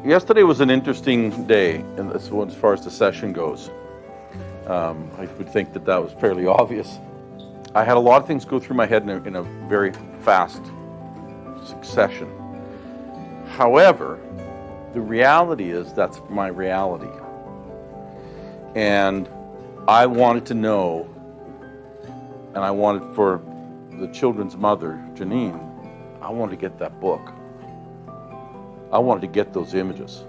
Yesterday was an interesting day as far as the session goes. I would think that was fairly obvious. I had a lot of things go through my head in a very fast succession. However, the reality is that's my reality. And I wanted to know, and I wanted for the children's mother, Janine, I wanted to get that book. I wanted to get those images,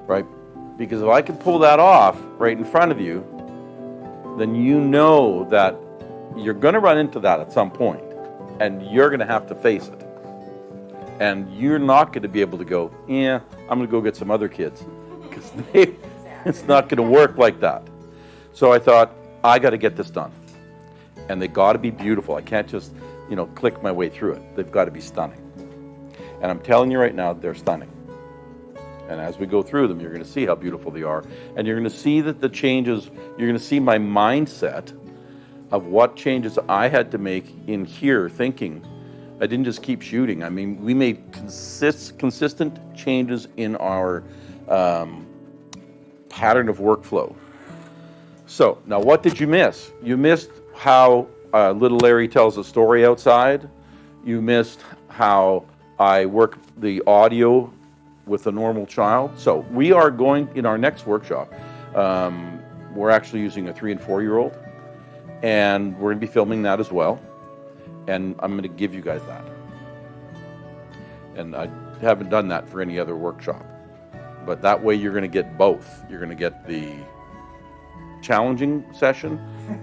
right? Because if I can pull that off right in front of you, then you know that you're going to run into that at some point, and you're going to have to face it. And you're not going to be able to go, yeah, I'm going to go get some other kids, because it's not going to work like that. So I thought, I got to get this done. And they got to be beautiful. I can't just, click my way through it. They've got to be stunning. And I'm telling you right now, they're stunning. And as we go through them, you're going to see how beautiful they are. And you're going to see that the changes, you're going to see my mindset of what changes I had to make in here thinking. I didn't just keep shooting. I mean, we made consistent changes in our pattern of workflow. So, now what did you miss? You missed how little Larry tells a story outside. You missed how I work the audio with a normal child. So we are going, in our next workshop, we're actually using a 3 and 4-year-old, and we're going to be filming that as well. And I'm going to give you guys that. And I haven't done that for any other workshop. But that way you're going to get both. You're going to get the challenging session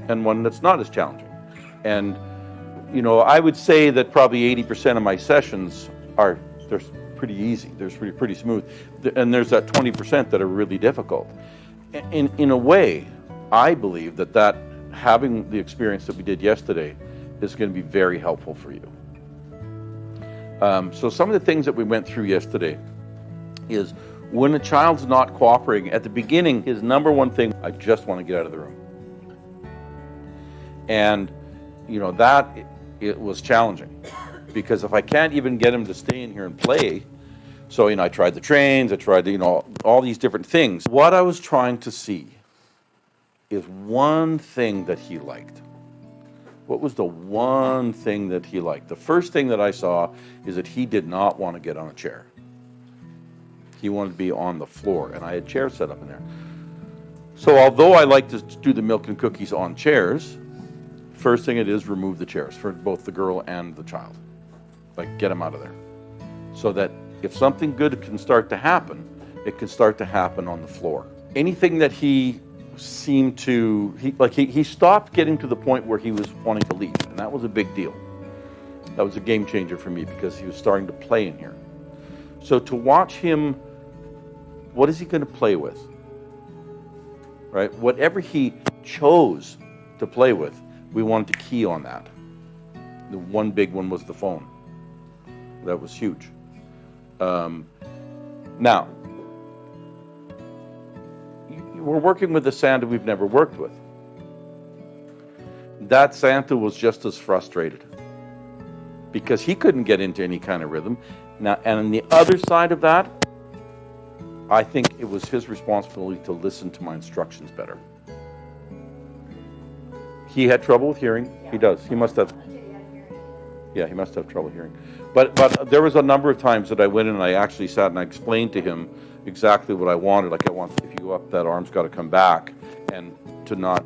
and one that's not as challenging. And, I would say that probably 80% of my sessions they're pretty easy. They're pretty smooth. And there's that 20% that are really difficult. In a way, I believe that having the experience that we did yesterday is going to be very helpful for you. So some of the things that we went through yesterday is when a child's not cooperating, at the beginning, his number one thing, I just want to get out of the room. And, it was challenging. Because if I can't even get him to stay in here and play, so, I tried the trains, I tried, all these different things. What I was trying to see is one thing that he liked. What was the one thing that he liked? The first thing that I saw is that he did not want to get on a chair. He wanted to be on the floor, and I had chairs set up in there. So although I like to do the milk and cookies on chairs, first thing it is remove the chairs for both the girl and the child. Like, get them out of there. So that if something good can start to happen, it can start to happen on the floor. Anything that he seemed to, he stopped getting to the point where he was wanting to leave, and that was a big deal. That was a game changer for me because he was starting to play in here. So to watch him, what is he going to play with? Right? Whatever he chose to play with, we wanted to key on that. The one big one was the phone. That was huge. Now, we're working with a Santa we've never worked with. That Santa was just as frustrated because he couldn't get into any kind of rhythm. Now, and on the other side of that, I think it was his responsibility to listen to my instructions better. He had trouble with hearing. Yeah. He does. He must have. Yeah, he must have trouble hearing. But there was a number of times that I went in and I actually sat and I explained to him exactly what I wanted. Like, I want, if you go up, that arm's got to come back, and to not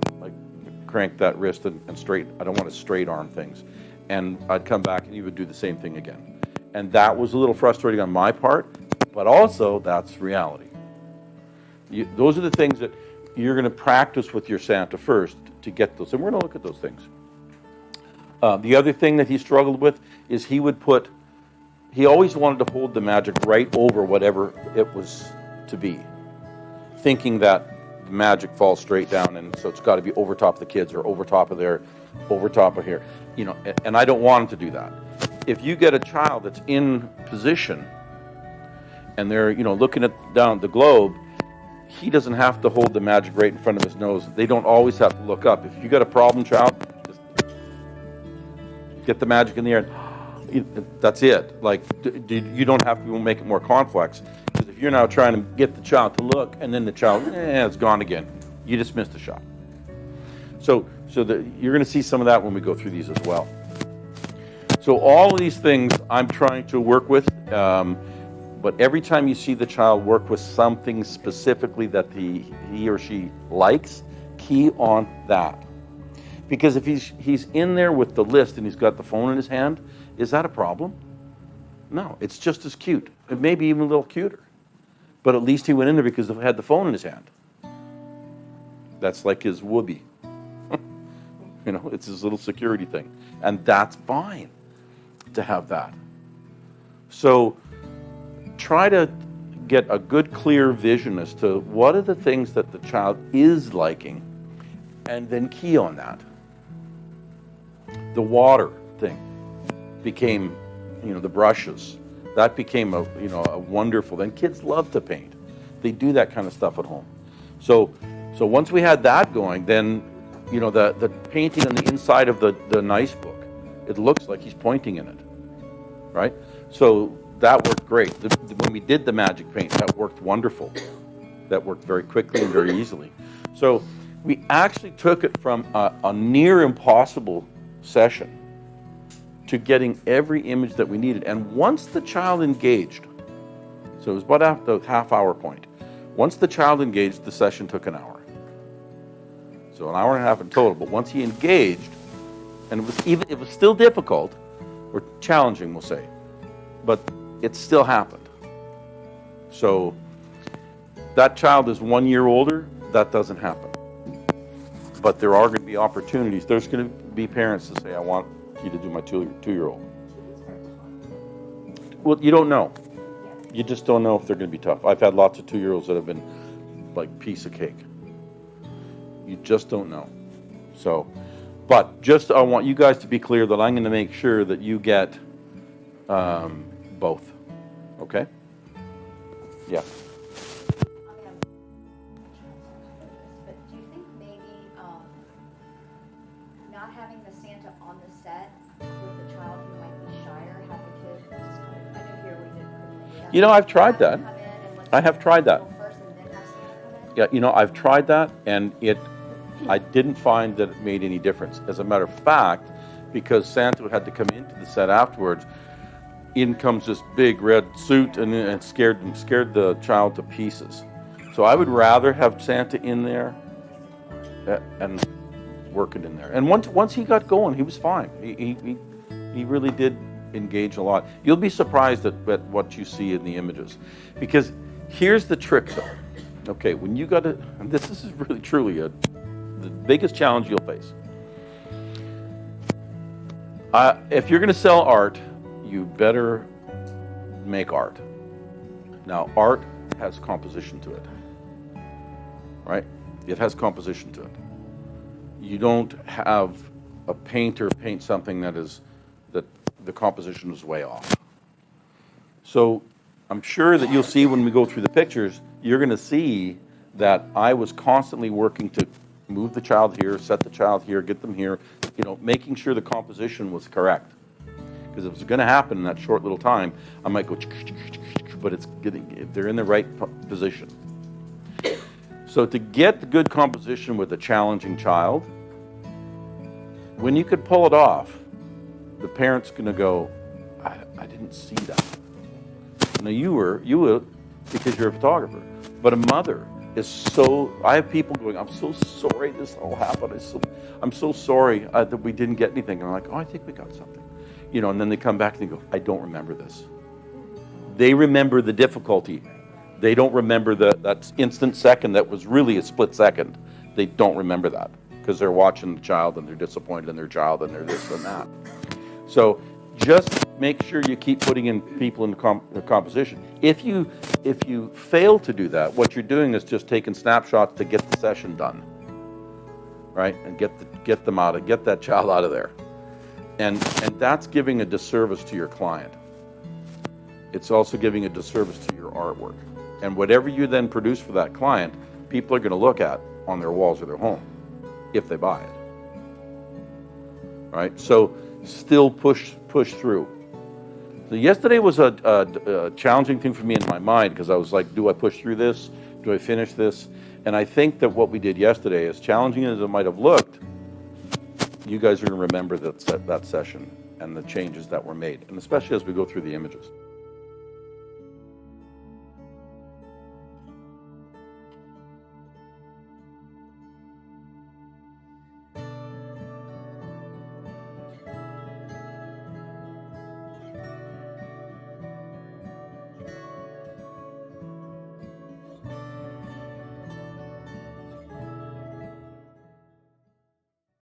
crank that wrist and straight. I don't want to straight arm things. And I'd come back and he would do the same thing again. And that was a little frustrating on my part, but also that's reality. Those are the things that you're going to practice with your Santa first to get those. And we're going to look at those things. The other thing that he struggled with is he always wanted to hold the magic right over whatever it was to be, thinking that the magic falls straight down, and so it's got to be over top of the kids or over top of there, over top of here, and I don't want him to do that. If you get a child that's in position and they're, looking down the globe, he doesn't have to hold the magic right in front of his nose. They don't always have to look up. If you got a problem child, just get the magic in the air. That's it. You don't have to make it more complex. Because if you're now trying to get the child to look, and then the child, it's gone again. You just missed a shot. So you're going to see some of that when we go through these as well. So all of these things I'm trying to work with, but every time you see the child work with something specifically that he or she likes, key on that. Because if he's in there with the list and he's got the phone in his hand, is that a problem? No, it's just as cute. It may be even a little cuter. But at least he went in there because he had the phone in his hand. That's like his whoopee. You know, it's his little security thing. And that's fine to have that. So try to get a good, clear vision as to what are the things that the child is liking, and then key on that. The water thing became, the brushes. That became a wonderful. Then kids love to paint. They do that kind of stuff at home. So once we had that going, then the painting on the inside of the nice book, it looks like he's pointing in it, right? So that worked great. When we did the magic paint, that worked wonderful. That worked very quickly and very easily. So we actually took it from a near impossible session to getting every image that we needed. And once the child engaged, so it was about at the half-hour point. Once the child engaged, the session took an hour. So an hour and a half in total. But once he engaged, and it was still difficult, or challenging, we'll say, but it still happened. So that child is 1 year older, that doesn't happen. But there are going to be opportunities. There's going to be parents that say, I want you to do my two-year-old. Well, you don't know. You just don't know if they're going to be tough. I've had lots of 2-year-olds that have been like piece of cake. You just don't know. So, but I want you guys to be clear that I'm going to make sure that you get both. Okay? Yeah. But do you think maybe not having the Santa on the set with the child who might be shyer, have the kid just I know here we did. I've tried that. I have tried that. First and then have Santa come in? Yeah, I've tried that, and I didn't find that it made any difference. As a matter of fact, because Santa had to come into the set afterwards, in comes this big red suit, and it scared the child to pieces. So I would rather have Santa in there and work it in there. And once he got going, he was fine. He really did engage a lot. You'll be surprised at what you see in the images, because here's the trick, though. Okay, when you got to, and this is really truly the biggest challenge you'll face. If you're going to sell art, you better make art. Now, art has composition to it, right? It has composition to it. You don't have a painter paint something that the composition is way off. So I'm sure that you'll see when we go through the pictures, you're going to see that I was constantly working to move the child here, set the child here, get them here, making sure the composition was correct. Because if it's going to happen in that short little time, I might go, but they're in the right position. So to get the good composition with a challenging child, when you could pull it off, the parent's going to go, I didn't see that. Now you will, because you're a photographer. But a mother is I have people going, I'm so sorry this all happened. I'm so sorry that we didn't get anything. And I'm like, I think we got something. And then they come back and they go, I don't remember this. They remember the difficulty. They don't remember that instant second that was really a split second. They don't remember that because they're watching the child and they're disappointed in their child and they're this and that. So just make sure you keep putting in people in the composition. If you fail to do that, what you're doing is just taking snapshots to get the session done, right? And get them out of, get that child out of there. And that's giving a disservice to your client. It's also giving a disservice to your artwork. And whatever you then produce for that client, people are going to look at on their walls of their home if they buy it. Right? So still push through. So yesterday was a challenging thing for me in my mind because I was like, do I push through this? Do I finish this? And I think that what we did yesterday, as challenging as it might have looked, you guys are going to remember that session and the changes that were made, and especially as we go through the images.